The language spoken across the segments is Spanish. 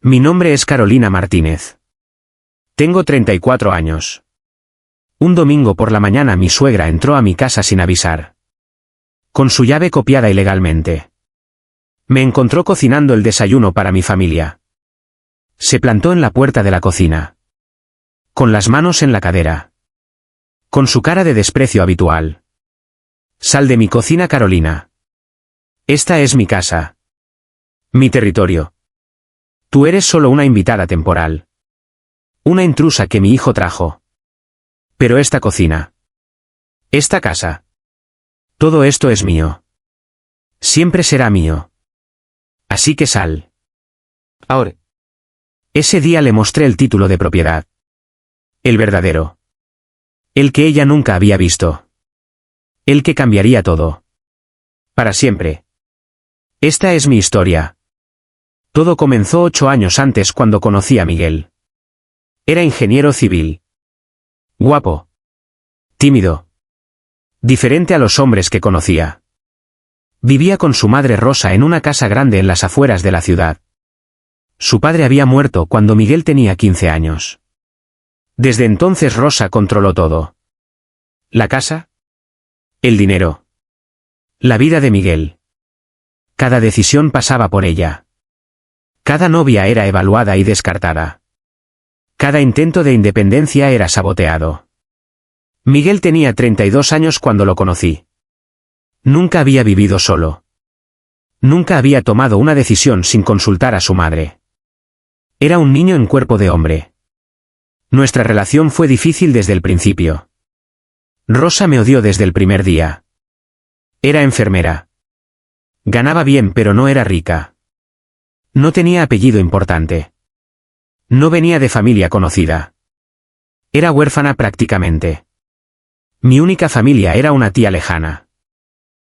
Mi nombre es Carolina Martínez. Tengo 34 años. Un domingo por la mañana mi suegra entró a mi casa sin avisar. Con su llave copiada ilegalmente. Me encontró cocinando el desayuno para mi familia. Se plantó en la puerta de la cocina. Con las manos en la cadera. Con su cara de desprecio habitual. Sal de mi cocina, Carolina. Esta es mi casa. Mi territorio. Tú eres solo una invitada temporal. Una intrusa que mi hijo trajo. Pero esta cocina. Esta casa. Todo esto es mío. Siempre será mío. Así que sal. Ahora. Ese día le mostré el título de propiedad. El verdadero. El que ella nunca había visto. El que cambiaría todo. Para siempre. Esta es mi historia. Todo comenzó 8 años antes cuando conocí a Miguel. Era ingeniero civil. Guapo. Tímido. Diferente a los hombres que conocía. Vivía con su madre Rosa en una casa grande en las afueras de la ciudad. Su padre había muerto cuando Miguel tenía 15 años. Desde entonces Rosa controló todo. La casa. El dinero. La vida de Miguel. Cada decisión pasaba por ella. Cada novia era evaluada y descartada. Cada intento de independencia era saboteado. Miguel tenía 32 años cuando lo conocí. Nunca había vivido solo. Nunca había tomado una decisión sin consultar a su madre. Era un niño en cuerpo de hombre. Nuestra relación fue difícil desde el principio. Rosa me odió desde el primer día. Era enfermera. Ganaba bien pero no era rica. No tenía apellido importante. No venía de familia conocida. Era huérfana prácticamente. Mi única familia era una tía lejana.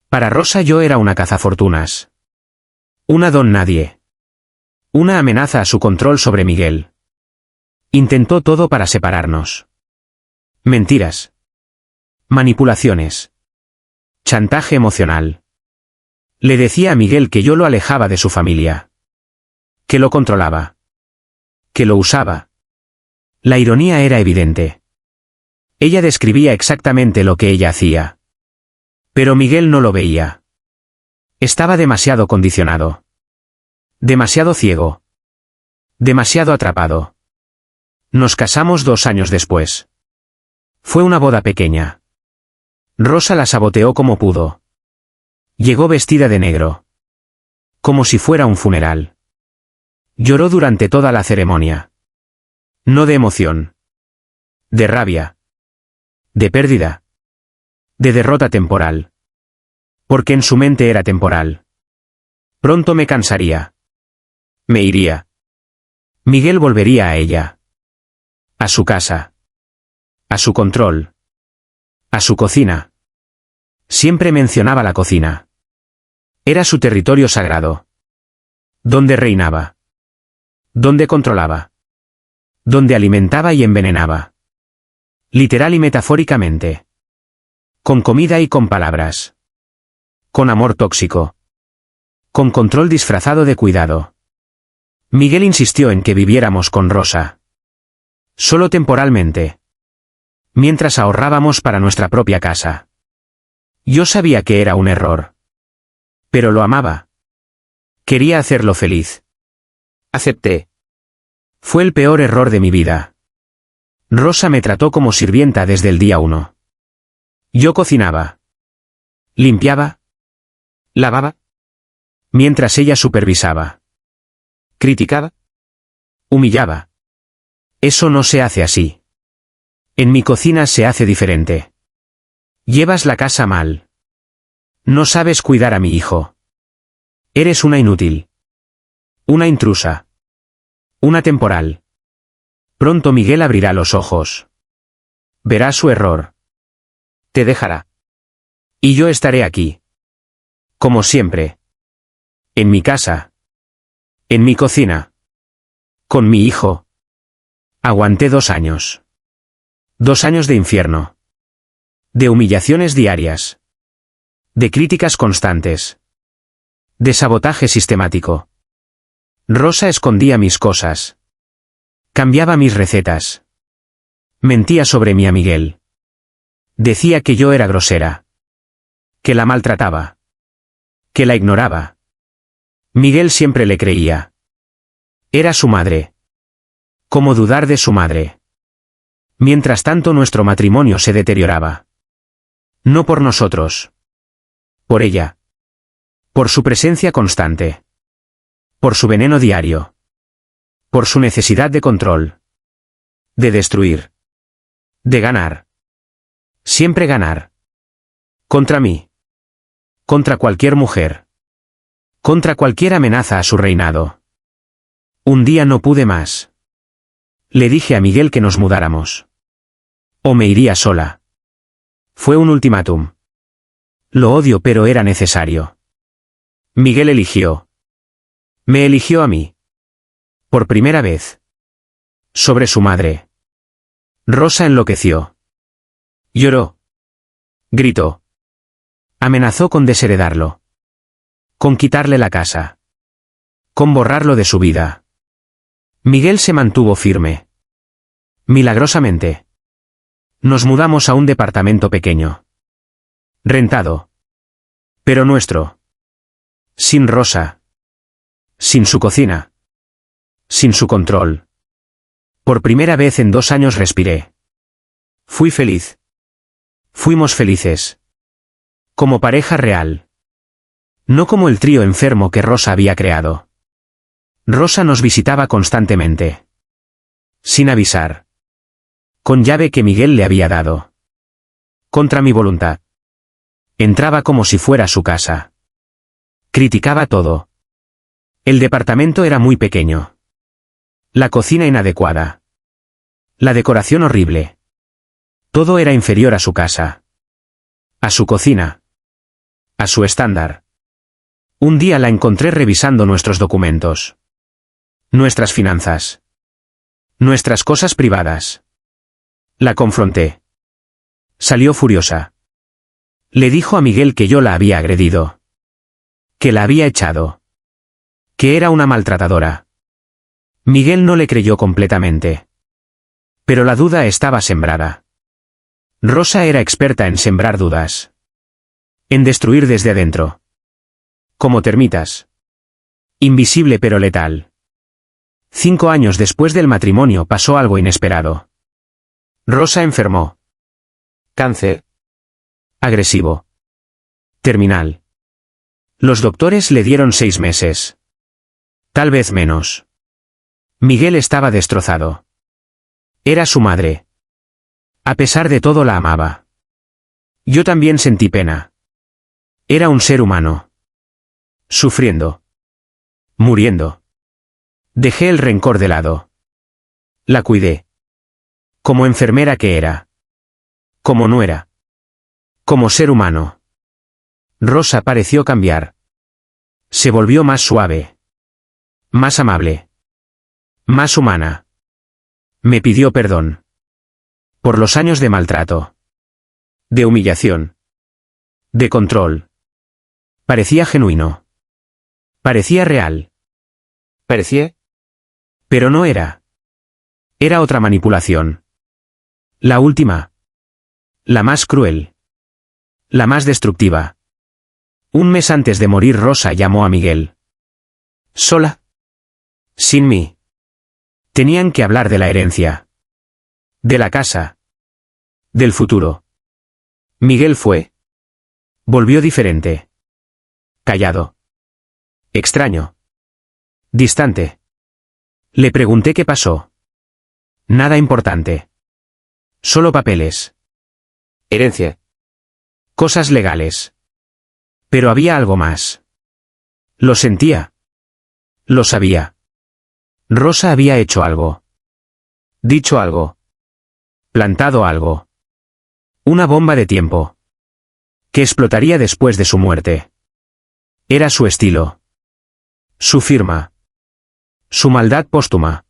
Para Rosa yo era una cazafortunas. Una don nadie. Una amenaza a su control sobre Miguel. Intentó todo para separarnos. Mentiras. Manipulaciones. Chantaje emocional. Le decía a Miguel que yo lo alejaba de su familia. Que lo controlaba. Que lo usaba. La ironía era evidente. Ella describía exactamente lo que ella hacía. Pero Miguel no lo veía. Estaba demasiado condicionado. Demasiado ciego. Demasiado atrapado. Nos casamos 2 años después. Fue una boda pequeña. Rosa la saboteó como pudo. Llegó vestida de negro. Como si fuera un funeral. Lloró durante toda la ceremonia. No de emoción. De rabia. De pérdida. De derrota temporal. Porque en su mente era temporal. Pronto me cansaría. Me iría. Miguel volvería a ella. A su casa. A su control. A su cocina. Siempre mencionaba la cocina. Era su territorio sagrado. Donde reinaba. Donde controlaba. Donde alimentaba y envenenaba. Literal y metafóricamente. Con comida y con palabras. Con amor tóxico. Con control disfrazado de cuidado. Miguel insistió en que viviéramos con Rosa. Solo temporalmente. Mientras ahorrábamos para nuestra propia casa. Yo sabía que era un error. Pero lo amaba. Quería hacerlo feliz. Acepté. Fue el peor error de mi vida. Rosa me trató como sirvienta desde el día 1. Yo cocinaba. Limpiaba. Lavaba. Mientras ella supervisaba. Criticaba. Humillaba. Eso no se hace así. En mi cocina se hace diferente. Llevas la casa mal. No sabes cuidar a mi hijo. Eres una inútil. Una intrusa. Una temporal. Pronto Miguel abrirá los ojos. Verá su error. Te dejará. Y yo estaré aquí. Como siempre. En mi casa. En mi cocina. Con mi hijo. Aguanté 2 años. 2 años de infierno. De humillaciones diarias. De críticas constantes. De sabotaje sistemático. Rosa escondía mis cosas. Cambiaba mis recetas. Mentía sobre mí a Miguel. Decía que yo era grosera. Que la maltrataba. Que la ignoraba. Miguel siempre le creía. Era su madre. ¿Cómo dudar de su madre? Mientras tanto nuestro matrimonio se deterioraba. No por nosotros. Por ella. Por su presencia constante. Por su veneno diario. Por su necesidad de control. De destruir. De ganar. Siempre ganar. Contra mí. Contra cualquier mujer. Contra cualquier amenaza a su reinado. Un día no pude más. Le dije a Miguel que nos mudáramos. O me iría sola. Fue un ultimátum. Lo odio, pero era necesario. Miguel eligió. Me eligió a mí. Por primera vez. Sobre su madre. Rosa enloqueció. Lloró. Gritó. Amenazó con desheredarlo. Con quitarle la casa. Con borrarlo de su vida. Miguel se mantuvo firme. Milagrosamente. Nos mudamos a un departamento pequeño. Rentado. Pero nuestro. Sin Rosa. Sin su cocina. Sin su control. Por primera vez en 2 años respiré. Fui feliz. Fuimos felices. Como pareja real. No como el trío enfermo que Rosa había creado. Rosa nos visitaba constantemente. Sin avisar. Con llave que Miguel le había dado. Contra mi voluntad. Entraba como si fuera su casa. Criticaba todo. El departamento era muy pequeño. La cocina inadecuada. La decoración horrible. Todo era inferior a su casa. A su cocina. A su estándar. Un día la encontré revisando nuestros documentos. Nuestras finanzas. Nuestras cosas privadas. La confronté. Salió furiosa. Le dijo a Miguel que yo la había agredido. Que la había echado. Que era una maltratadora. Miguel no le creyó completamente. Pero la duda estaba sembrada. Rosa era experta en sembrar dudas. En destruir desde adentro. Como termitas. Invisible pero letal. 5 años después del matrimonio pasó algo inesperado. Rosa enfermó. Cáncer. Agresivo. Terminal. Los doctores le dieron 6 meses. Tal vez menos. Miguel estaba destrozado. Era su madre. A pesar de todo la amaba. Yo también sentí pena. Era un ser humano. Sufriendo. Muriendo. Dejé el rencor de lado. La cuidé. Como enfermera que era. Como nuera. Como ser humano. Rosa pareció cambiar. Se volvió más suave. Más amable. Más humana. Me pidió perdón. Por los años de maltrato. De humillación. De control. Parecía genuino. Parecía real. ¿Parecía? Pero no era. Era otra manipulación. La última. La más cruel. La más destructiva. Un mes antes de morir Rosa llamó a Miguel. ¿Sola? Sin mí. Tenían que hablar de la herencia. De la casa. Del futuro. Miguel fue. Volvió diferente. Callado. Extraño. Distante. Le pregunté qué pasó. Nada importante. Solo papeles. Herencia. Cosas legales. Pero había algo más. Lo sentía. Lo sabía. Rosa había hecho algo. Dicho algo. Plantado algo. Una bomba de tiempo. Que explotaría después de su muerte. Era su estilo. Su firma. Su maldad póstuma.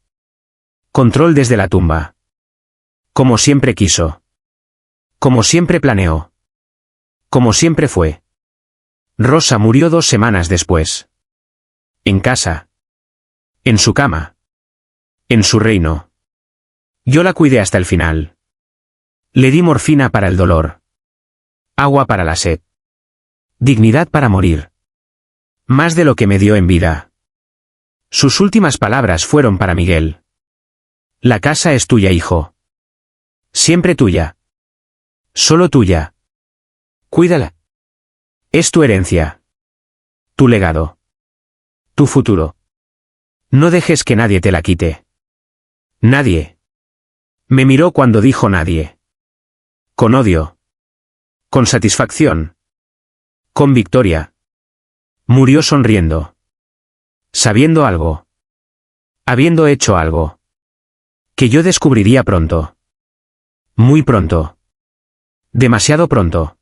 Control desde la tumba. Como siempre quiso. Como siempre planeó. Como siempre fue. Rosa murió 2 semanas después. En casa. En su cama. En su reino. Yo la cuidé hasta el final. Le di morfina para el dolor. Agua para la sed. Dignidad para morir. Más de lo que me dio en vida. Sus últimas palabras fueron para Miguel. La casa es tuya, hijo. Siempre tuya. Solo tuya. Cuídala. Es tu herencia. Tu legado. Tu futuro. No dejes que nadie te la quite. Nadie. Me miró cuando dijo nadie. Con odio. Con satisfacción. Con victoria. Murió sonriendo. Sabiendo algo. Habiendo hecho algo. Que yo descubriría pronto. Muy pronto. Demasiado pronto.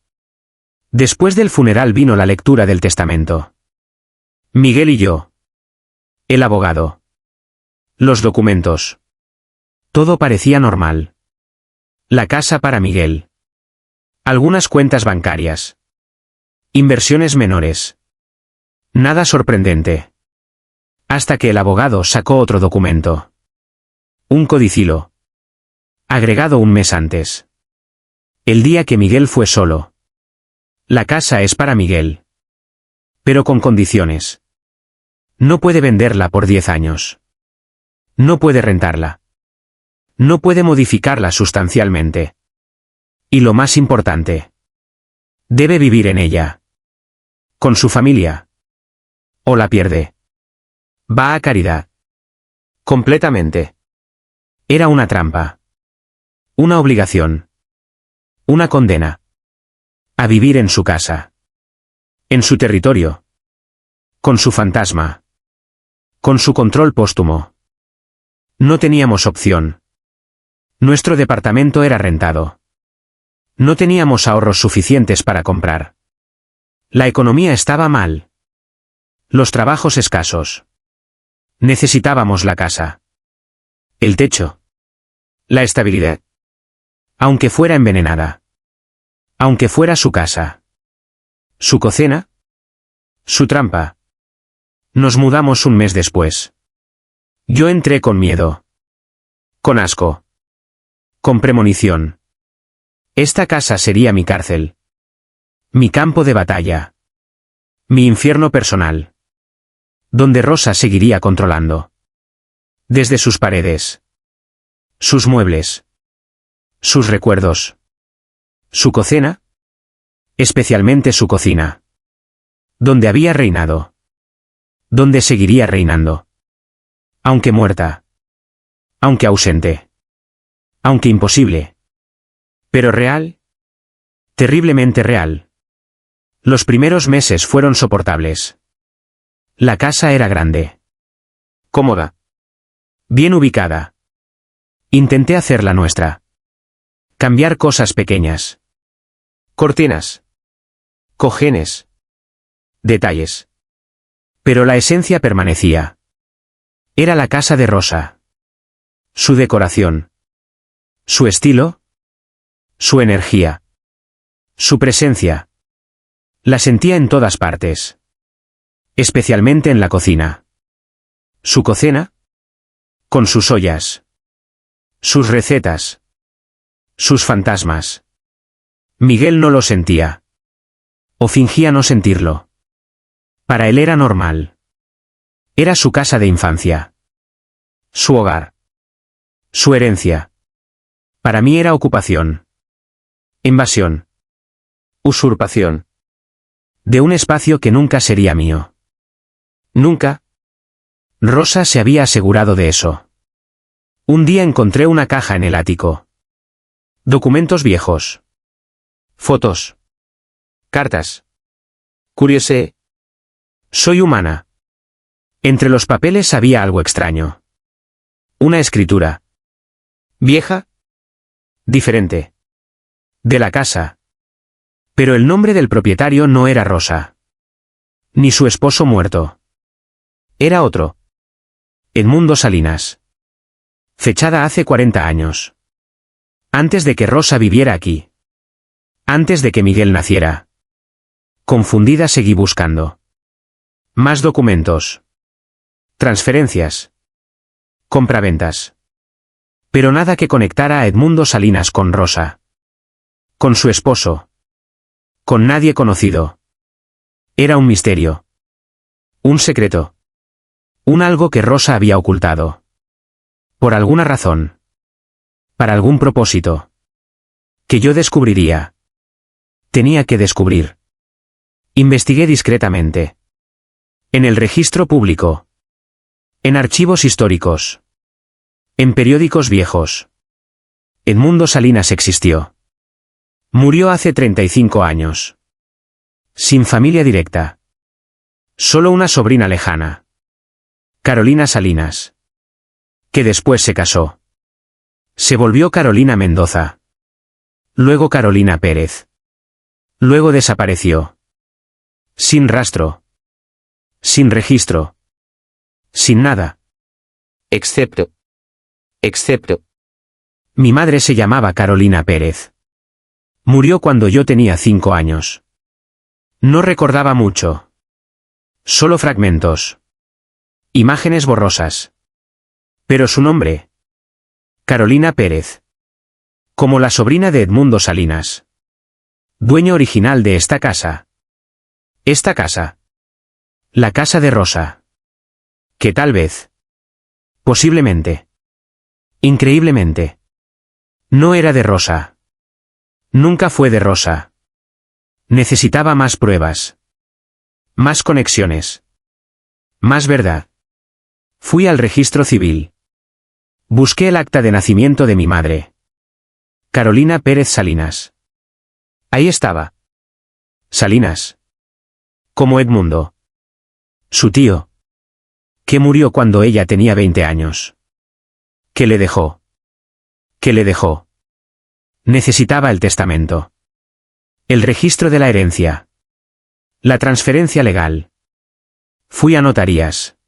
Después del funeral vino la lectura del testamento. Miguel y yo. El abogado. Los documentos. Todo parecía normal. La casa para Miguel. Algunas cuentas bancarias. Inversiones menores. Nada sorprendente. Hasta que el abogado sacó otro documento. Un codicilo. Agregado un mes antes. El día que Miguel fue solo. La casa es para Miguel. Pero con condiciones. No puede venderla por 10 años. No puede rentarla. No puede modificarla sustancialmente. Y lo más importante. Debe vivir en ella. Con su familia. O la pierde. Va a caridad. Completamente. Era una trampa. Una obligación. Una condena. A vivir en su casa. En su territorio. Con su fantasma. Con su control póstumo. No teníamos opción. Nuestro departamento era rentado. No teníamos ahorros suficientes para comprar. La economía estaba mal. Los trabajos escasos. Necesitábamos la casa. El techo. La estabilidad. Aunque fuera envenenada. Aunque fuera su casa. Su cocina. Su trampa. Nos mudamos un mes después. Yo entré con miedo. Con asco. Con premonición. Esta casa sería mi cárcel. Mi campo de batalla. Mi infierno personal. Donde Rosa seguiría controlando. Desde sus paredes. Sus muebles. Sus recuerdos. Su cocina. Especialmente su cocina. Donde había reinado. Donde seguiría reinando. Aunque muerta. Aunque ausente. Aunque imposible. Pero real. Terriblemente real. Los primeros meses fueron soportables. La casa era grande. Cómoda. Bien ubicada. Intenté hacerla nuestra. Cambiar cosas pequeñas. Cortinas. Cojenes. Detalles. Pero la esencia permanecía. Era la casa de Rosa. Su decoración. Su estilo. Su energía. Su presencia. La sentía en todas partes. Especialmente en la cocina. Su cocina. Con sus ollas. Sus recetas. Sus fantasmas. Miguel no lo sentía. O fingía no sentirlo. Para él era normal. Era su casa de infancia. Su hogar. Su herencia. Para mí era ocupación. Invasión. Usurpación. De un espacio que nunca sería mío. Nunca. Rosa se había asegurado de eso. Un día encontré una caja en el ático. Documentos viejos. Fotos. Cartas. Curiosé. Soy humana. Entre los papeles había algo extraño. Una escritura. Vieja. Diferente. De la casa. Pero el nombre del propietario no era Rosa. Ni su esposo muerto. Era otro. Edmundo Salinas. Fechada hace 40 años. Antes de que Rosa viviera aquí. Antes de que Miguel naciera. Confundida seguí buscando. Más documentos. Transferencias. Compraventas. Pero nada que conectara a Edmundo Salinas con Rosa. Con su esposo. Con nadie conocido. Era un misterio. Un secreto. Un algo que Rosa había ocultado. Por alguna razón. Para algún propósito. Que yo descubriría. Tenía que descubrir. Investigué discretamente. En el registro público. En archivos históricos. En periódicos viejos. Edmundo Salinas existió. Murió hace 35 años. Sin familia directa. Solo una sobrina lejana. Carolina Salinas. Que después se casó. Se volvió Carolina Mendoza. Luego Carolina Pérez. Luego desapareció. Sin rastro. Sin registro. Sin nada. Excepto. Mi madre se llamaba Carolina Pérez. Murió cuando yo tenía 5 años. No recordaba mucho. Solo fragmentos. Imágenes borrosas. Pero su nombre. Carolina Pérez. Como la sobrina de Edmundo Salinas. Dueño original de esta casa. Esta casa. La casa de Rosa. Que tal vez. Posiblemente. Increíblemente. No era de Rosa. Nunca fue de Rosa. Necesitaba más pruebas. Más conexiones. Más verdad. Fui al registro civil. Busqué el acta de nacimiento de mi madre. Carolina Pérez Salinas. Ahí estaba. Salinas. Como Edmundo. Su tío. Que murió cuando ella tenía 20 años. ¿Qué le dejó? ¿Qué le dejó? Necesitaba el testamento. El registro de la herencia. La transferencia legal. Fui a notarías.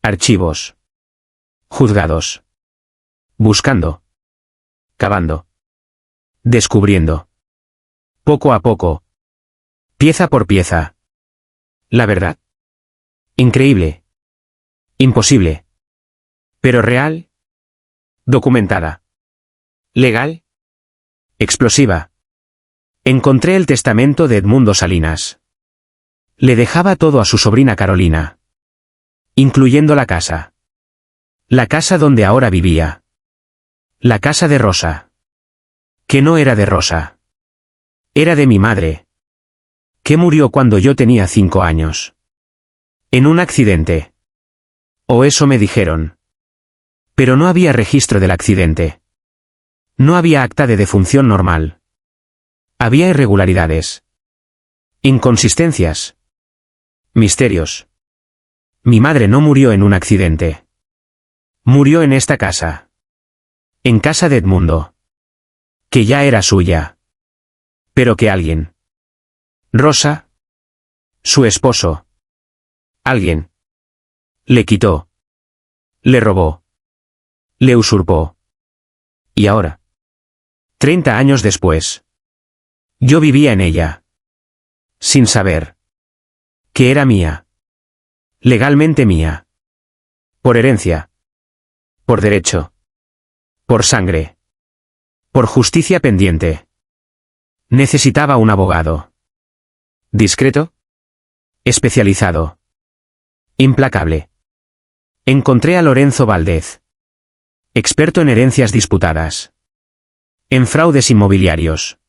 Archivos. Juzgados. Buscando. Cavando. Descubriendo. Poco a poco. Pieza por pieza. La verdad. Increíble. Imposible. Pero real. Documentada. Legal. Explosiva. Encontré el testamento de Edmundo Salinas. Le dejaba todo a su sobrina Carolina. Incluyendo la casa. La casa donde ahora vivía. La casa de Rosa. Que no era de Rosa. Era de mi madre. Que murió cuando yo tenía 5 años. En un accidente. O eso me dijeron. Pero no había registro del accidente. No había acta de defunción normal. Había irregularidades. Inconsistencias. Misterios. Mi madre no murió en un accidente. Murió en esta casa. En casa de Edmundo. Que ya era suya. Pero que alguien. Rosa. Su esposo. Alguien. Le quitó. Le robó. Le usurpó. Y ahora. 30 años después. Yo vivía en ella. Sin saber. Que era mía. Legalmente mía. Por herencia. Por derecho. Por sangre. Por justicia pendiente. Necesitaba un abogado. Discreto. Especializado. Implacable. Encontré a Lorenzo Valdez. Experto en herencias disputadas. En fraudes inmobiliarios.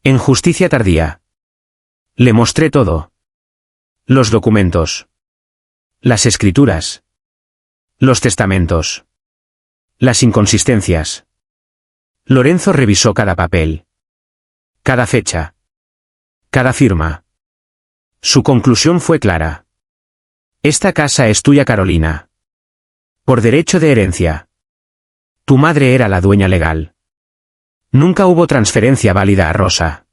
En justicia tardía. Le mostré todo. Los documentos. Las escrituras. Los testamentos. Las inconsistencias. Lorenzo revisó cada papel. Cada fecha. Cada firma. Su conclusión fue clara. Esta casa es tuya, Carolina. Por derecho de herencia. Tu madre era la dueña legal. Nunca hubo transferencia válida a Rosa.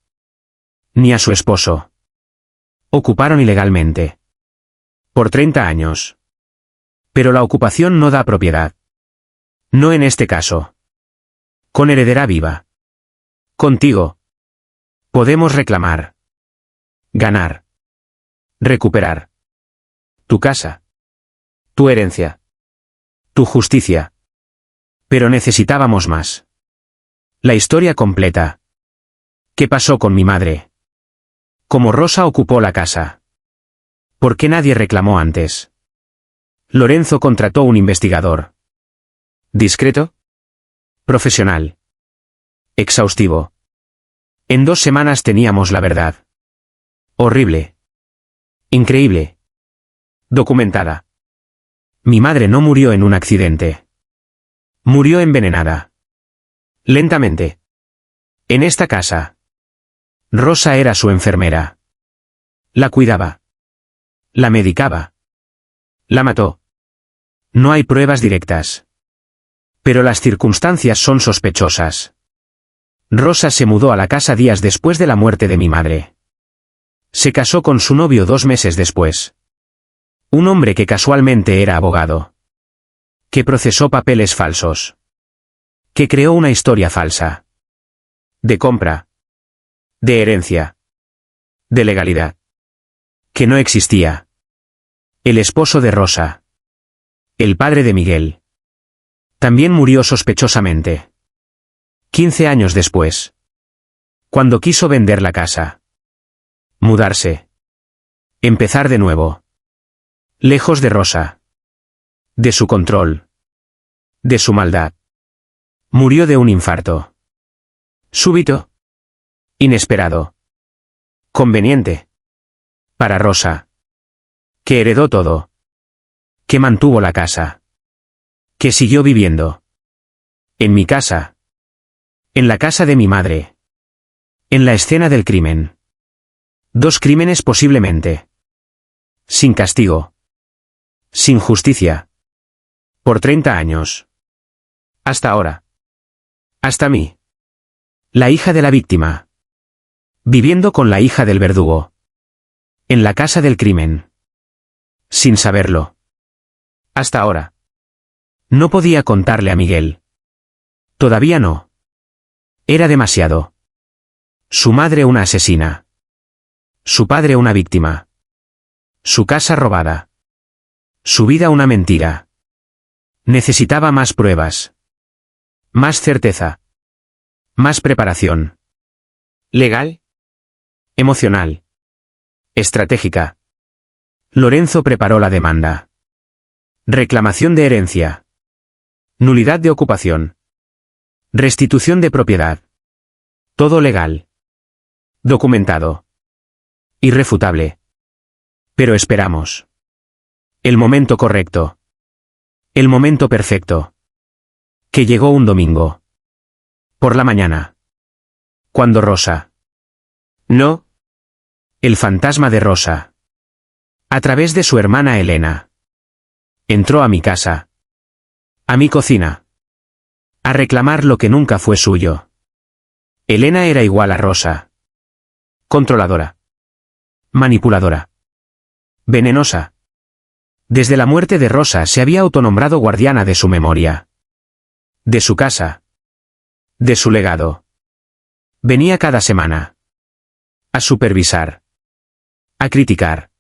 Ni a su esposo. Ocuparon ilegalmente. Por 30 años. Pero la ocupación no da propiedad. No en este caso. Con heredera viva. Contigo. Podemos reclamar. Ganar. Recuperar. Tu casa. Tu herencia. Tu justicia. Pero necesitábamos más. La historia completa. ¿Qué pasó con mi madre? ¿Cómo Rosa ocupó la casa? ¿Por qué nadie reclamó antes? Lorenzo contrató un investigador. ¿Discreto? Profesional. Exhaustivo. En 2 semanas teníamos la verdad. Horrible. Increíble. Documentada. Mi madre no murió en un accidente. Murió envenenada. Lentamente. En esta casa. Rosa era su enfermera. La cuidaba. La medicaba. La mató. No hay pruebas directas. Pero las circunstancias son sospechosas. Rosa se mudó a la casa días después de la muerte de mi madre. Se casó con su novio 2 meses después. Un hombre que casualmente era abogado. Que procesó papeles falsos. Que creó una historia falsa. De compra. De herencia. De legalidad. Que no existía. El esposo de Rosa. El padre de Miguel. También murió sospechosamente. 15 años después. Cuando quiso vender la casa. Mudarse. Empezar de nuevo. Lejos de Rosa. De su control. De su maldad. Murió de un infarto. Súbito. Inesperado. Conveniente. Para Rosa. Que heredó todo. Que mantuvo la casa. Que siguió viviendo. En mi casa. En la casa de mi madre. En la escena del crimen. 2 crímenes posiblemente. Sin castigo. Sin justicia. Por 30 años. Hasta ahora. Hasta mí. La hija de la víctima. Viviendo con la hija del verdugo. En la casa del crimen. Sin saberlo. Hasta ahora. No podía contarle a Miguel. Todavía no. Era demasiado. Su madre una asesina. Su padre una víctima. Su casa robada. Su vida una mentira. Necesitaba más pruebas. Más certeza. Más preparación. ¿Legal? Emocional. Estratégica. Lorenzo preparó la demanda. Reclamación de herencia. Nulidad de ocupación. Restitución de propiedad. Todo legal. Documentado. Irrefutable. Pero esperamos. El momento correcto. El momento perfecto. Que llegó un domingo. Por la mañana. Cuando Rosa. No. El fantasma de Rosa. A través de su hermana Elena. Entró a mi casa. A mi cocina. A reclamar lo que nunca fue suyo. Elena era igual a Rosa. Controladora. Manipuladora. Venenosa. Desde la muerte de Rosa se había autonombrado guardiana de su memoria. De su casa. De su legado. Venía cada semana. A supervisar. A criticar.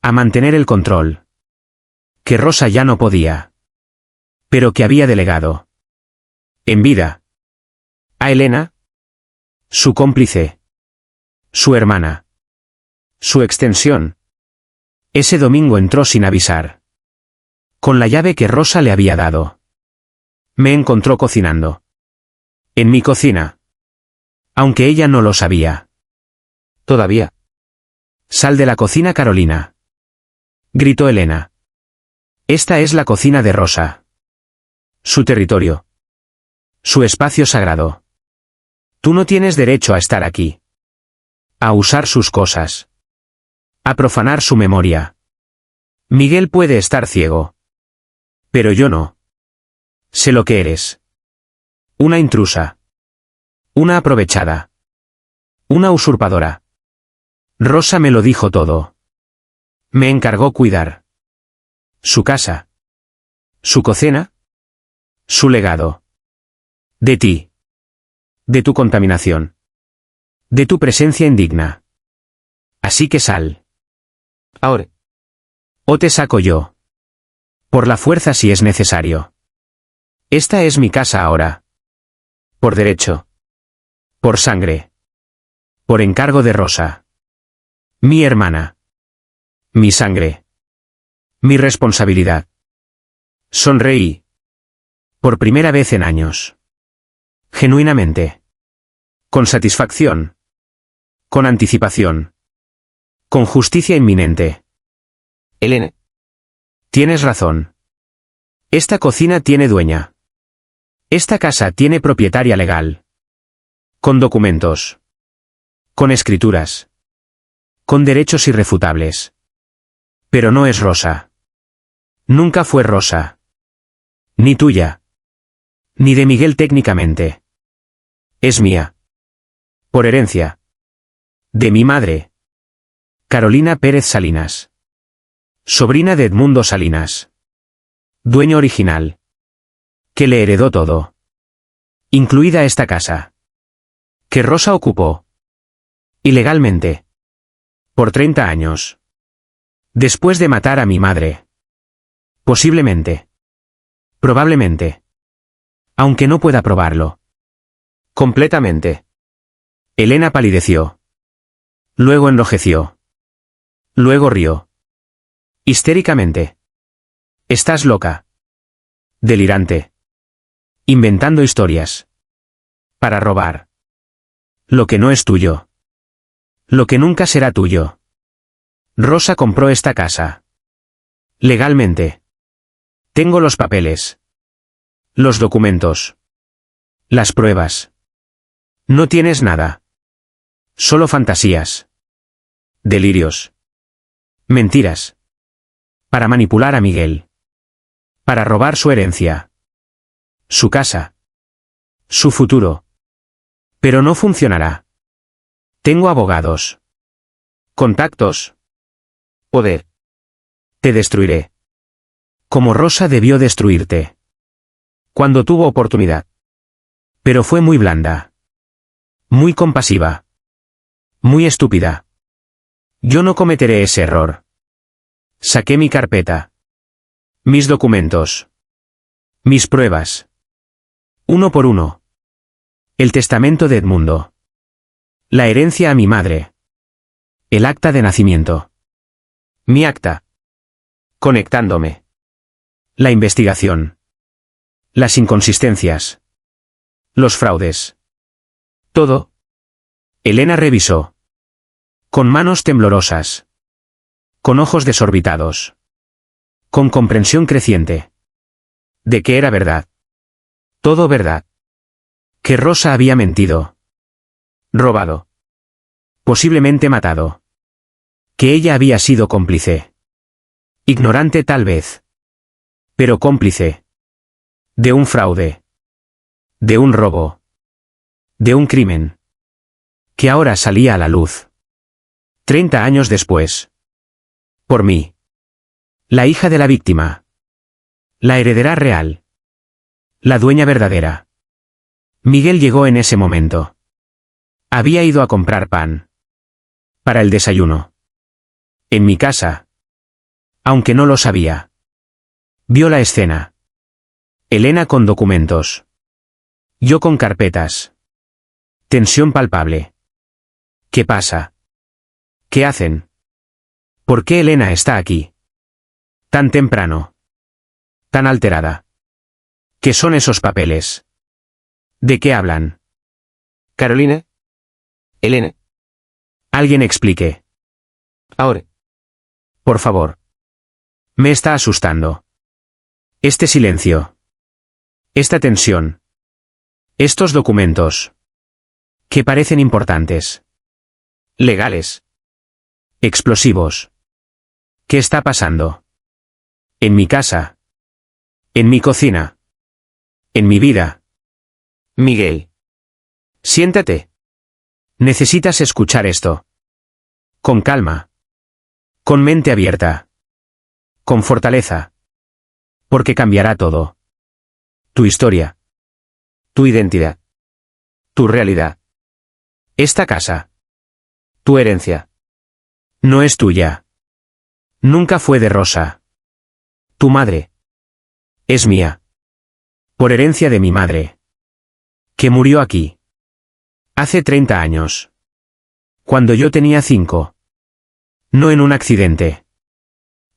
A mantener el control. Que Rosa ya no podía. Pero que había delegado. En vida. A Elena. Su cómplice. Su hermana. Su extensión. Ese domingo entró sin avisar. Con la llave que Rosa le había dado. Me encontró cocinando. En mi cocina. Aunque ella no lo sabía. Todavía. Sal de la cocina, Carolina. Gritó Elena. Esta es la cocina de Rosa. Su territorio. Su espacio sagrado. Tú no tienes derecho a estar aquí. A usar sus cosas. A profanar su memoria. Miguel puede estar ciego. Pero yo no. Sé lo que eres. Una intrusa. Una aprovechada. Una usurpadora. Rosa me lo dijo todo. Me encargó cuidar. Su casa. Su cocina. Su legado. De ti. De tu contaminación. De tu presencia indigna. Así que sal. Ahora. O te saco yo. Por la fuerza si es necesario. Esta es mi casa ahora. Por derecho. Por sangre. Por encargo de Rosa. Mi hermana. Mi sangre. Mi responsabilidad. Sonreí. Por primera vez en años. Genuinamente. Con satisfacción. Con anticipación. Con justicia inminente. Elena. Tienes razón. Esta cocina tiene dueña. Esta casa tiene propietaria legal. Con documentos. Con escrituras. Con derechos irrefutables. Pero no es Rosa. Nunca fue Rosa. Ni tuya. Ni de Miguel técnicamente. Es mía. Por herencia. De mi madre. Carolina Pérez Salinas. Sobrina de Edmundo Salinas. Dueño original. Que le heredó todo. Incluida esta casa. Que Rosa ocupó. Ilegalmente. Por 30 años. Después de matar a mi madre. Posiblemente. Probablemente. Aunque no pueda probarlo. Completamente. Elena palideció. Luego enrojeció. Luego rió. Histéricamente. Estás loca. Delirante. Inventando historias. Para robar. Lo que no es tuyo. Lo que nunca será tuyo. Rosa compró esta casa. Legalmente. Tengo los papeles. Los documentos. Las pruebas. No tienes nada. Solo fantasías. Delirios. Mentiras. Para manipular a Miguel. Para robar su herencia. Su casa. Su futuro. Pero no funcionará. Tengo abogados. Contactos. Poder. Te destruiré. Como Rosa debió destruirte. Cuando tuvo oportunidad. Pero fue muy blanda. Muy compasiva. Muy estúpida. Yo no cometeré ese error. Saqué mi carpeta. Mis documentos. Mis pruebas. Uno por uno. El testamento de Edmundo. La herencia a mi madre. El acta de nacimiento. Mi acta. Conectándome. La investigación. Las inconsistencias. Los fraudes. Todo. Elena revisó. Con manos temblorosas. Con ojos desorbitados. Con comprensión creciente. De que era verdad. Todo verdad. Que Rosa había mentido. Robado. Posiblemente matado. Que ella había sido cómplice. Ignorante tal vez. Pero cómplice. De un fraude. De un robo. De un crimen. Que ahora salía a la luz. 30 años después. Por mí. La hija de la víctima. La heredera real. La dueña verdadera. Miguel llegó en ese momento. Había ido a comprar pan. Para el desayuno. En mi casa. Aunque no lo sabía. Vio la escena. Elena con documentos. Yo con carpetas. Tensión palpable. ¿Qué pasa? ¿Qué hacen? ¿Por qué Elena está aquí? Tan temprano. Tan alterada. ¿Qué son esos papeles? ¿De qué hablan? Carolina. Elena. Alguien explique. Ahora. Por favor. Me está asustando. Este silencio. Esta tensión. Estos documentos. Que parecen importantes. Legales. Explosivos. ¿Qué está pasando? En mi casa. En mi cocina. En mi vida. Miguel. Siéntate. Necesitas escuchar esto. Con calma. Con mente abierta. Con fortaleza. Porque cambiará todo. Tu historia. Tu identidad. Tu realidad. Esta casa. Tu herencia. No es tuya. Nunca fue de Rosa. Tu madre. Es mía. Por herencia de mi madre. Que murió aquí. Hace 30 años. Cuando yo tenía 5. No en un accidente.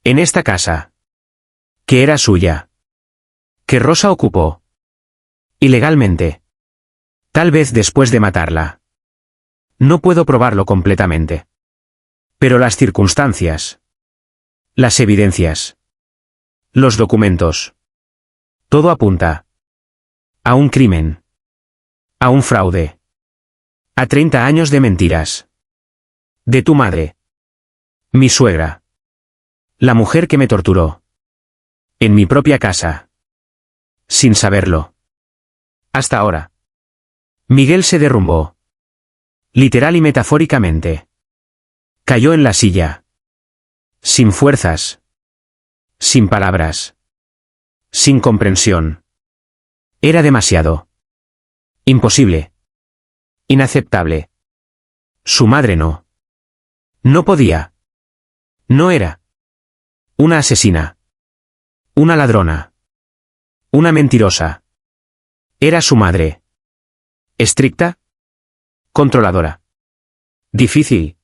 En esta casa. Que era suya. Que Rosa ocupó. Ilegalmente. Tal vez después de matarla. No puedo probarlo completamente. Pero las circunstancias. Las evidencias. Los documentos. Todo apunta. A un crimen. A un fraude. A 30 años de mentiras. De tu madre. Mi suegra. La mujer que me torturó. En mi propia casa. Sin saberlo. Hasta ahora. Miguel se derrumbó. Literal y metafóricamente. Cayó en la silla. Sin fuerzas. Sin palabras. Sin comprensión. Era demasiado. Imposible. Inaceptable. Su madre no. No podía. No era. Una asesina. Una ladrona. Una mentirosa. Era su madre. Estricta. Controladora. Difícil.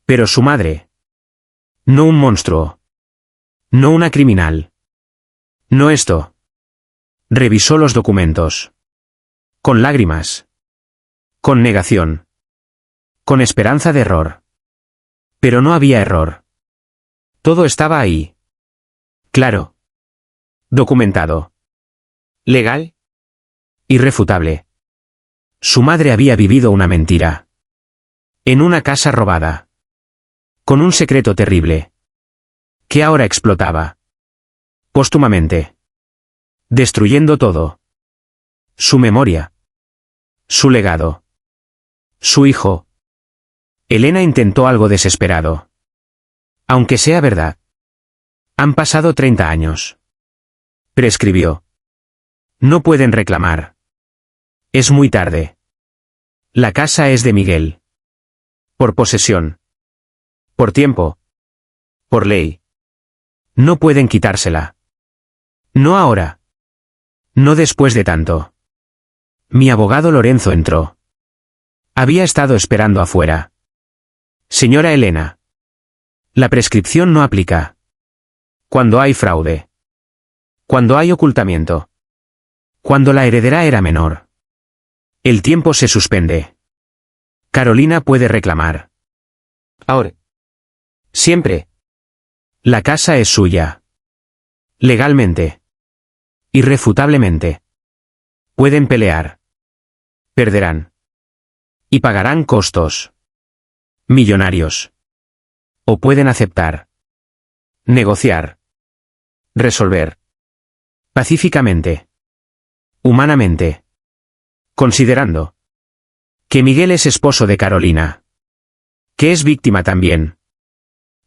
Pero su madre. No un monstruo. No una criminal. No esto. Revisó los documentos. Con lágrimas. Con negación. Con esperanza de error. Pero no había error. Todo estaba ahí. Claro. Documentado. Legal. Irrefutable. Su madre había vivido una mentira. En una casa robada. Con un secreto terrible. Que ahora explotaba. Póstumamente. Destruyendo todo. Su memoria. Su legado. Su hijo. Elena intentó algo desesperado. Aunque sea verdad. Han pasado 30 años. Prescribió. No pueden reclamar. Es muy tarde. La casa es de Miguel. Por posesión. Por tiempo. Por ley. No pueden quitársela. No ahora. No después de tanto. Mi abogado Lorenzo entró. Había estado esperando afuera. Señora Elena. La prescripción no aplica. Cuando hay fraude. Cuando hay ocultamiento. Cuando la heredera era menor. El tiempo se suspende. Carolina puede reclamar. Ahora. Siempre. La casa es suya. Legalmente. Irrefutablemente. Pueden pelear. Perderán. Y pagarán costos. Millonarios. O pueden aceptar. Negociar. Resolver. Pacíficamente. Humanamente. Considerando. Que Miguel es esposo de Carolina. Que es víctima también.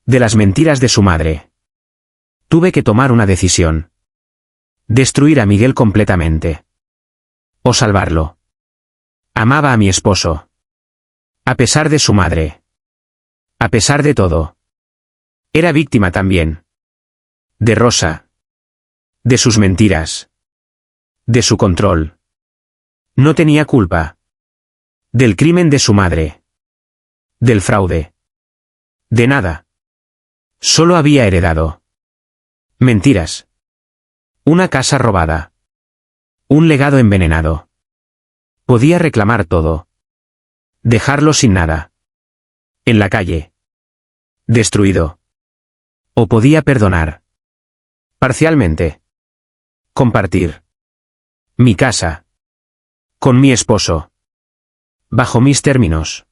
De las mentiras de su madre. Tuve que tomar una decisión. Destruir a Miguel completamente. O salvarlo. Amaba a mi esposo. A pesar de su madre. A pesar de todo. Era víctima también. De Rosa. De sus mentiras. De su control. No tenía culpa. Del crimen de su madre. Del fraude. De nada. Solo había heredado. Mentiras. Una casa robada. Un legado envenenado. Podía reclamar todo. Dejarlo sin nada. En la calle. Destruido. O podía perdonar. Parcialmente. Compartir. Mi casa. Con mi esposo. Bajo mis términos.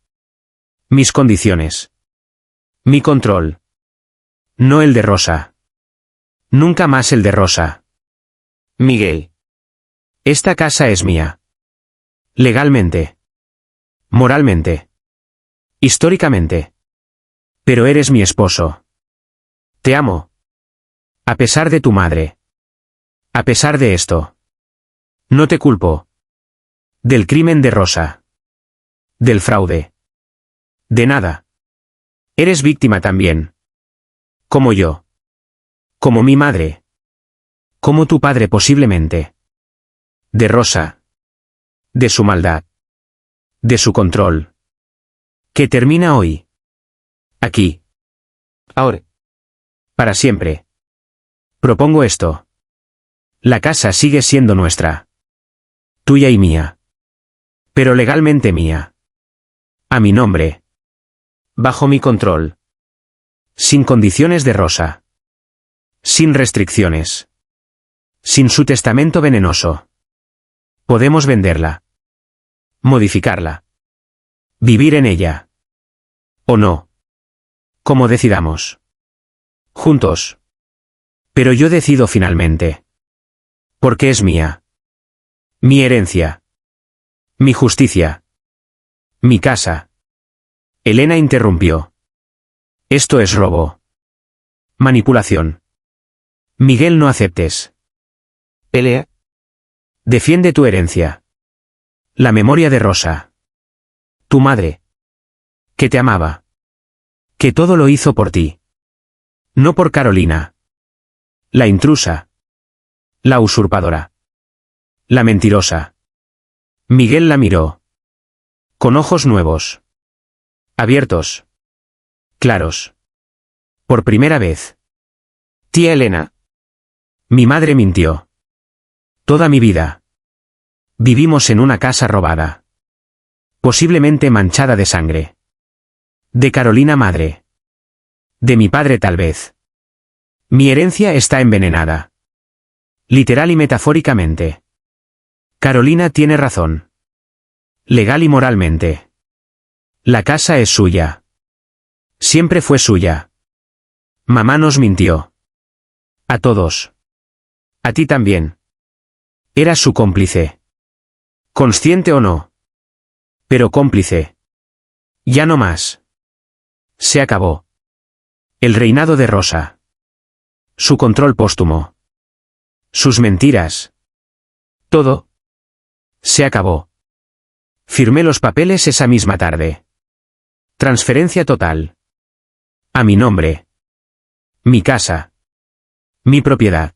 Mis condiciones. Mi control. No el de Rosa. Nunca más el de Rosa. Miguel. Esta casa es mía. Legalmente. Moralmente. Históricamente. Pero eres mi esposo. Te amo. A pesar de tu madre. A pesar de esto. No te culpo. Del crimen de Rosa. Del fraude. De nada. Eres víctima también. Como yo. Como mi madre. Como tu padre posiblemente. De Rosa. De su maldad. De su control. Que termina hoy. Aquí. Ahora. Para siempre. Propongo esto. La casa sigue siendo nuestra. Tuya y mía. Pero legalmente mía. A mi nombre. Bajo mi control. Sin condiciones de Rosa. Sin restricciones. Sin su testamento venenoso. Podemos venderla. Modificarla. Vivir en ella. O no. Como decidamos. Juntos. Pero yo decido finalmente. Porque es mía. Mi herencia. Mi justicia. Mi casa. Elena interrumpió. Esto es robo. Manipulación. Miguel, no aceptes. Pelea. Defiende tu herencia. La memoria de Rosa. Tu madre. Que te amaba. Que todo lo hizo por ti. No por Carolina. La intrusa. La usurpadora. La mentirosa. Miguel la miró. Con ojos nuevos. Abiertos. Claros. Por primera vez. Tía Elena. Mi madre mintió. Toda mi vida. Vivimos en una casa robada. Posiblemente manchada de sangre. De Carolina madre. De mi padre tal vez. Mi herencia está envenenada. Literal y metafóricamente. Carolina tiene razón. Legal y moralmente. La casa es suya. Siempre fue suya. Mamá nos mintió. A todos. A ti también. Eras su cómplice. Consciente o no. Pero cómplice. Ya no más. Se acabó. El reinado de Rosa. Su control póstumo. Sus mentiras. Todo. Se acabó. Firmé los papeles esa misma tarde. Transferencia total. A mi nombre. Mi casa. Mi propiedad.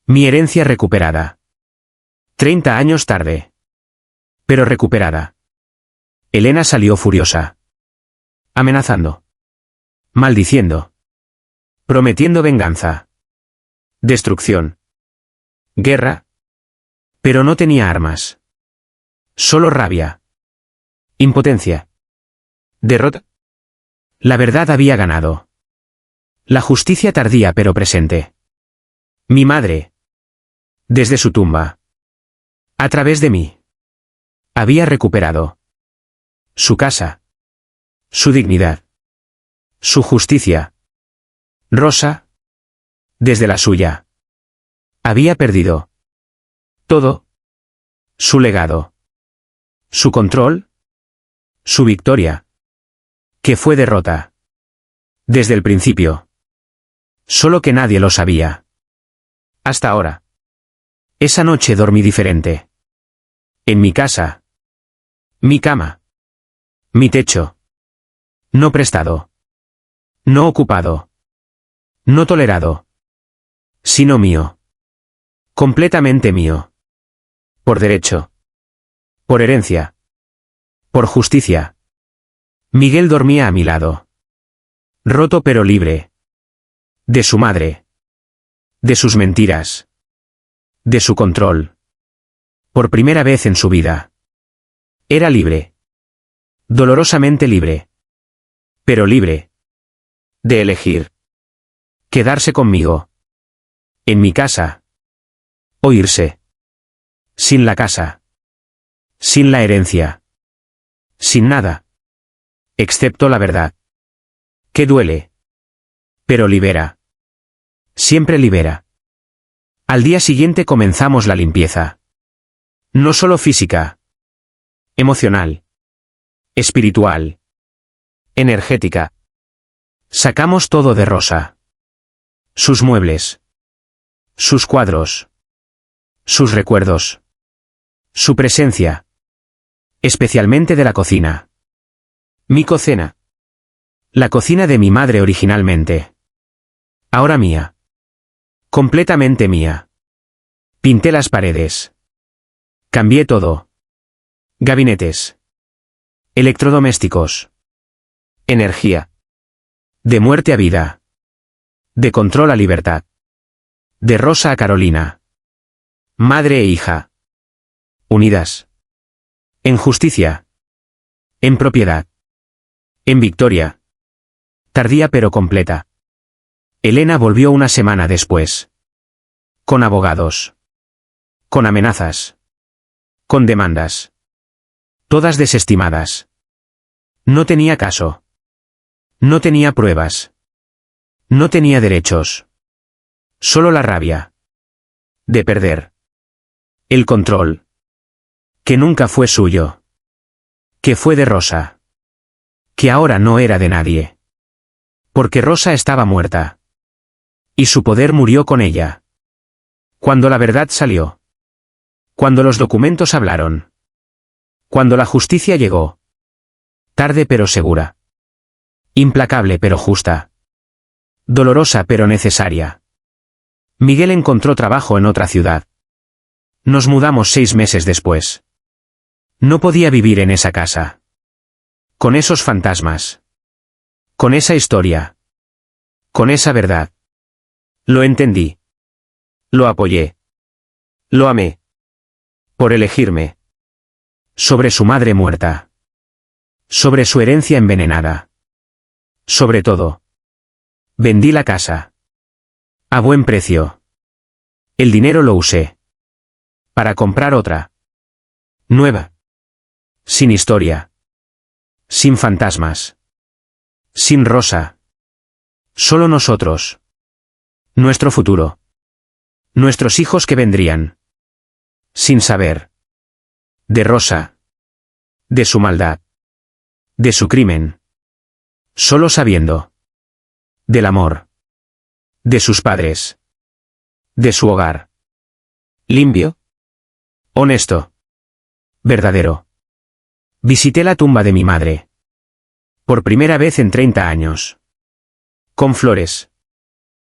Mi herencia recuperada. 30 años tarde. Pero recuperada. Elena salió furiosa. Amenazando. Maldiciendo. Prometiendo venganza. Destrucción. Guerra. Pero no tenía armas. Solo rabia. Impotencia. Derrota. La verdad había ganado. La justicia tardía pero presente. Mi madre. Desde su tumba. A través de mí. Había recuperado. Su casa. Su dignidad. Su justicia. Rosa. Desde la suya. Había perdido. Todo. Su legado. Su control. Su victoria. Que fue derrota. Desde el principio. Solo que nadie lo sabía. Hasta ahora. Esa noche dormí diferente. En mi casa. Mi cama. Mi techo. No prestado. No ocupado. No tolerado. Sino mío. Completamente mío. Por derecho. Por herencia. Por justicia. Miguel dormía a mi lado. Roto pero libre. De su madre. De sus mentiras. De su control. Por primera vez en su vida. Era libre. Dolorosamente libre. Pero libre. De elegir. Quedarse conmigo. En mi casa. O irse. Sin la casa. Sin la herencia. Sin nada. Excepto la verdad. Que duele. Pero libera. Siempre libera. Al día siguiente comenzamos la limpieza. No solo física. Emocional. Espiritual. Energética. Sacamos todo de Rosa. Sus muebles. Sus cuadros. Sus recuerdos. Su presencia. Especialmente de la cocina. Mi cocina. La cocina de mi madre originalmente. Ahora mía. Completamente mía. Pinté las paredes. Cambié todo. Gabinetes. Electrodomésticos. Energía. De muerte a vida. De control a libertad. De Rosa a Carolina. Madre e hija. Unidas. En justicia. En propiedad. En victoria. Tardía pero completa. Elena volvió una semana después. Con abogados. Con amenazas. Con demandas. Todas desestimadas. No tenía caso. No tenía pruebas. No tenía derechos. Solo la rabia. De perder. El control. Que nunca fue suyo. Que fue de Rosa. Que ahora no era de nadie. Porque Rosa estaba muerta. Y su poder murió con ella. Cuando la verdad salió. Cuando los documentos hablaron. Cuando la justicia llegó. Tarde pero segura. Implacable pero justa. Dolorosa pero necesaria. Miguel encontró trabajo en otra ciudad. Nos mudamos 6 meses después. No podía vivir en esa casa. Con esos fantasmas. Con esa historia. Con esa verdad. Lo entendí. Lo apoyé. Lo amé. Por elegirme. Sobre su madre muerta. Sobre su herencia envenenada. Sobre todo. Vendí la casa. A buen precio. El dinero lo usé. Para comprar otra. Nueva. Sin historia. Sin fantasmas. Sin Rosa. Solo nosotros. Nuestro futuro. Nuestros hijos que vendrían. Sin saber. De Rosa. De su maldad. De su crimen. Solo sabiendo. Del amor. De sus padres. De su hogar. Limpio. Honesto. Verdadero. Visité la tumba de mi madre. Por primera vez en 30 años. Con flores.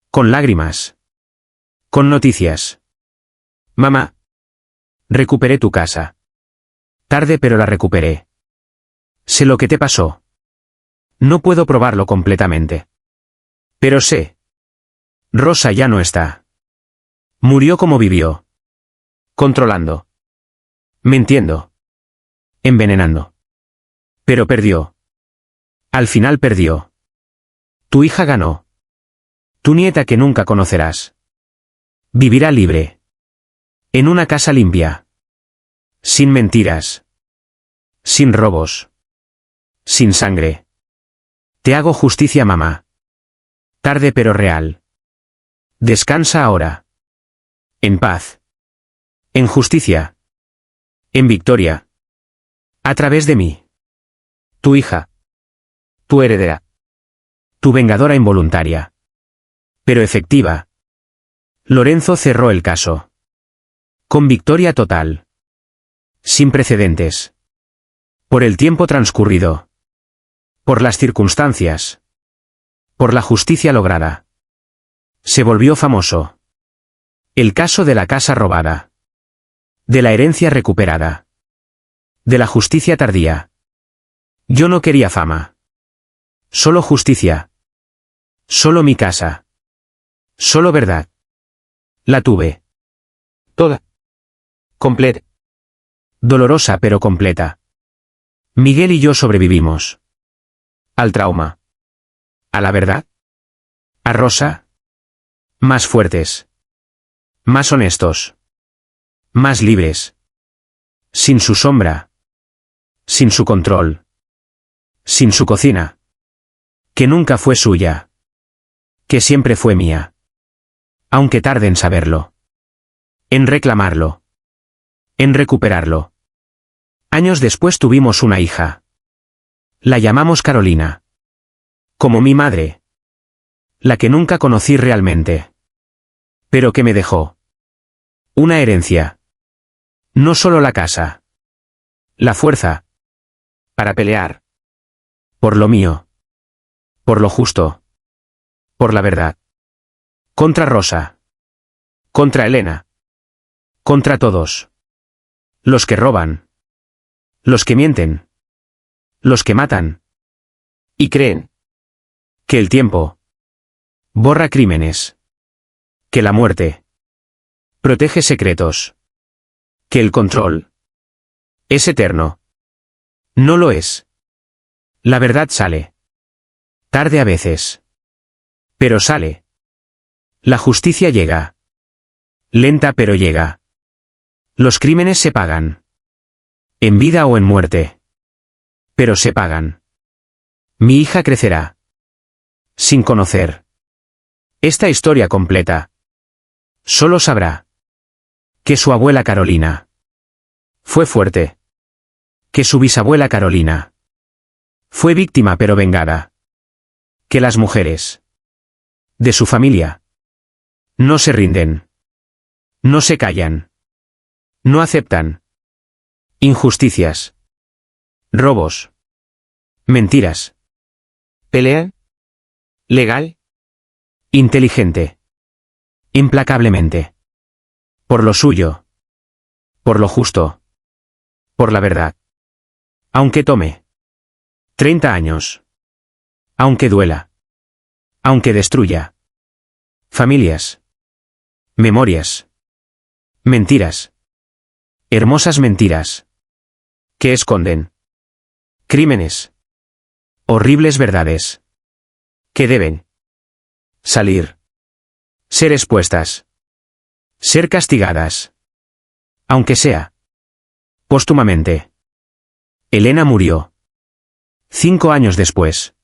Con lágrimas. Con noticias. Mamá. Recuperé tu casa. Tarde pero la recuperé. Sé lo que te pasó. No puedo probarlo completamente. Pero sé. Rosa ya no está. Murió como vivió. Controlando. Mintiendo. Envenenando. Pero perdió. Al final perdió. Tu hija ganó. Tu nieta que nunca conocerás. Vivirá libre. En una casa limpia. Sin mentiras. Sin robos. Sin sangre. Te hago justicia, mamá. Tarde pero real. Descansa ahora. En paz. En justicia. En victoria. A través de mí. Tu hija. Tu heredera. Tu vengadora involuntaria. Pero efectiva. Lorenzo cerró el caso. Con victoria total. Sin precedentes. Por el tiempo transcurrido. Por las circunstancias. Por la justicia lograda. Se volvió famoso. El caso de la casa robada. De la herencia recuperada. De la justicia tardía. Yo no quería fama. Solo justicia. Solo mi casa. Solo verdad. La tuve. Toda. Completa. Dolorosa pero completa. Miguel y yo sobrevivimos. Al trauma. A la verdad. A Rosa. Más fuertes. Más honestos. Más libres. Sin su sombra. Sin su control. Sin su cocina. Que nunca fue suya. Que siempre fue mía. Aunque tarde en saberlo. En reclamarlo. En recuperarlo. Años después tuvimos una hija. La llamamos Carolina. Como mi madre. La que nunca conocí realmente. Pero que me dejó. Una herencia. No solo la casa. La fuerza. Para pelear. Por lo mío. Por lo justo. Por la verdad. Contra Rosa. Contra Elena. Contra todos. Los que roban. Los que mienten. Los que matan. Y creen. Que el tiempo borra crímenes. Que la muerte protege secretos. Que el control es eterno. No lo es. La verdad sale. Tarde a veces. Pero sale. La justicia llega. Lenta pero llega. Los crímenes se pagan. En vida o en muerte. Pero se pagan. Mi hija crecerá. Sin conocer esta historia completa. Solo sabrá que su abuela Carolina fue fuerte. Que su bisabuela Carolina fue víctima pero vengada. Que las mujeres de su familia no se rinden. No se callan. No aceptan injusticias. Robos. Mentiras. Pelean. Legal. Inteligente. Implacablemente. Por lo suyo. Por lo justo. Por la verdad. Aunque tome 30 años. Aunque duela. Aunque destruya familias. Memorias. Mentiras. Hermosas mentiras. Que esconden crímenes. Horribles verdades. Que deben salir. Ser expuestas. Ser castigadas. Aunque sea póstumamente. Elena murió 5 años después.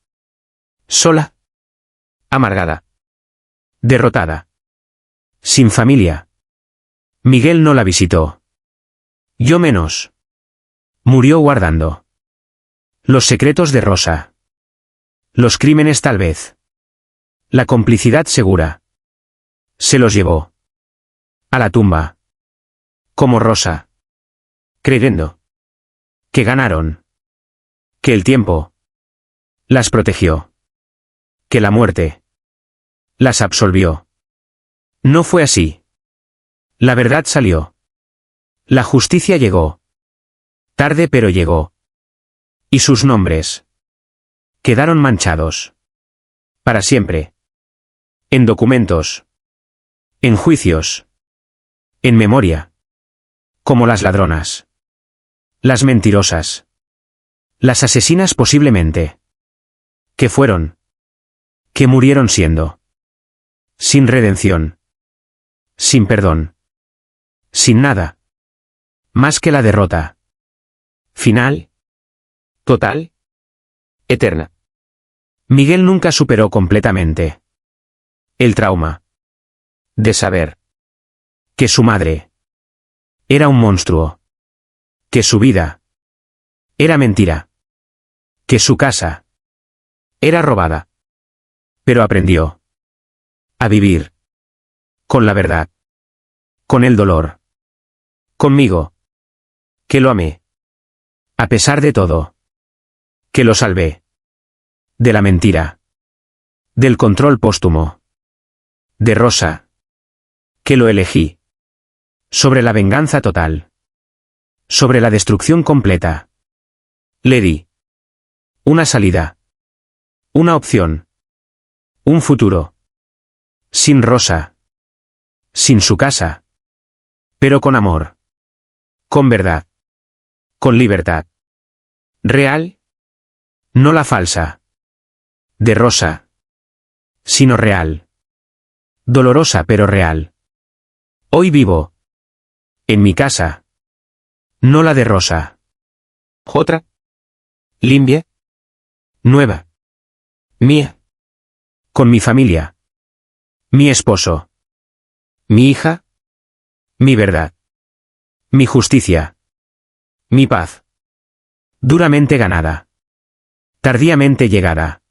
Sola. Amargada. Derrotada. Sin familia. Miguel no la visitó. Yo menos. Murió guardando los secretos de Rosa. Los crímenes tal vez. La complicidad segura. Se los llevó a la tumba. Como Rosa. Creyendo que ganaron. Que el tiempo las protegió. Que la muerte las absolvió. No fue así. La verdad salió. La justicia llegó. Tarde pero llegó. Y sus nombres quedaron manchados. Para siempre. En documentos. En juicios. En memoria. Como las ladronas. Las mentirosas. Las asesinas posiblemente. Que fueron. Que murieron siendo. Sin redención. Sin perdón. Sin nada. Más que la derrota. Final. Total. Eterna. Miguel nunca superó completamente el trauma de saber que su madre era un monstruo. Que su vida era mentira. Que su casa era robada. Pero aprendió a vivir con la verdad. Con el dolor. Conmigo. Que lo amé. A pesar de todo. Que lo salvé. De la mentira. Del control póstumo. De Rosa. Que lo elegí. Sobre la venganza total. Sobre la destrucción completa. Le di una salida. Una opción. Un futuro. Sin Rosa. Sin su casa. Pero con amor. Con verdad. Con libertad. Real. No la falsa. De Rosa. Sino real. Dolorosa pero real. Hoy vivo. En mi casa. No la de Rosa. Otra. Limpia. Nueva. Mía. Con mi familia. Mi esposo. Mi hija. Mi verdad. Mi justicia. Mi paz. Duramente ganada. Tardíamente llegada.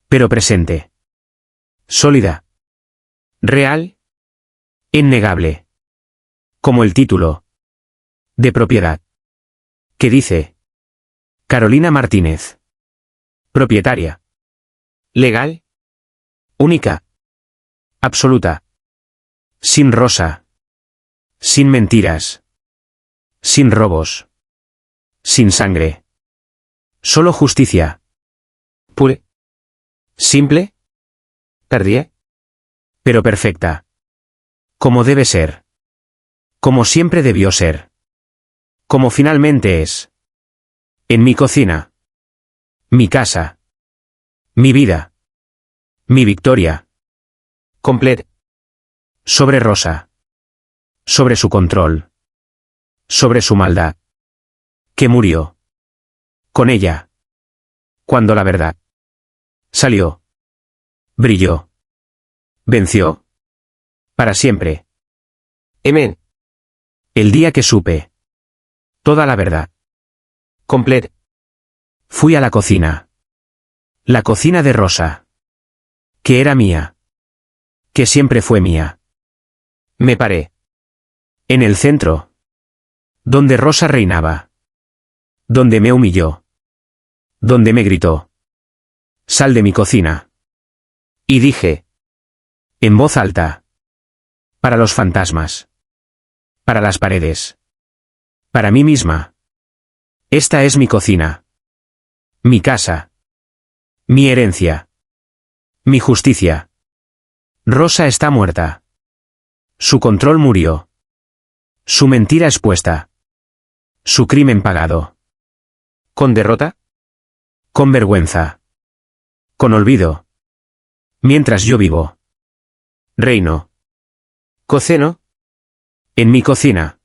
Pero presente. Sólida. Real. Innegable. Como el título. De propiedad. Que dice. Carolina Martínez. Propietaria. Legal. Única. Absoluta. Sin Rosa. Sin mentiras. Sin robos. Sin sangre. Solo justicia. Pure. Simple. Tardía. Pero perfecta. Como debe ser. Como siempre debió ser. Como finalmente es. En mi cocina. Mi casa. Mi vida. Mi victoria. Completa. Sobre Rosa. Sobre su control. Sobre su maldad. Que murió. Con ella. Cuando la verdad. Salió. Brilló. Venció. Para siempre. Amén. El día que supe. Toda la verdad. Completa. Fui a la cocina. La cocina de Rosa. Que era mía. Que siempre fue mía. Me paré. En el centro. Donde Rosa reinaba. Donde me humilló. Donde me gritó. Sal de mi cocina. Y dije. En voz alta. Para los fantasmas. Para las paredes. Para mí misma. Esta es mi cocina. Mi casa. Mi herencia. Mi justicia. Rosa está muerta. Su control murió. Su mentira expuesta. Su crimen pagado. ¿Con derrota? Con vergüenza. Con olvido. Mientras yo vivo. Reino. Coceno. En mi cocina.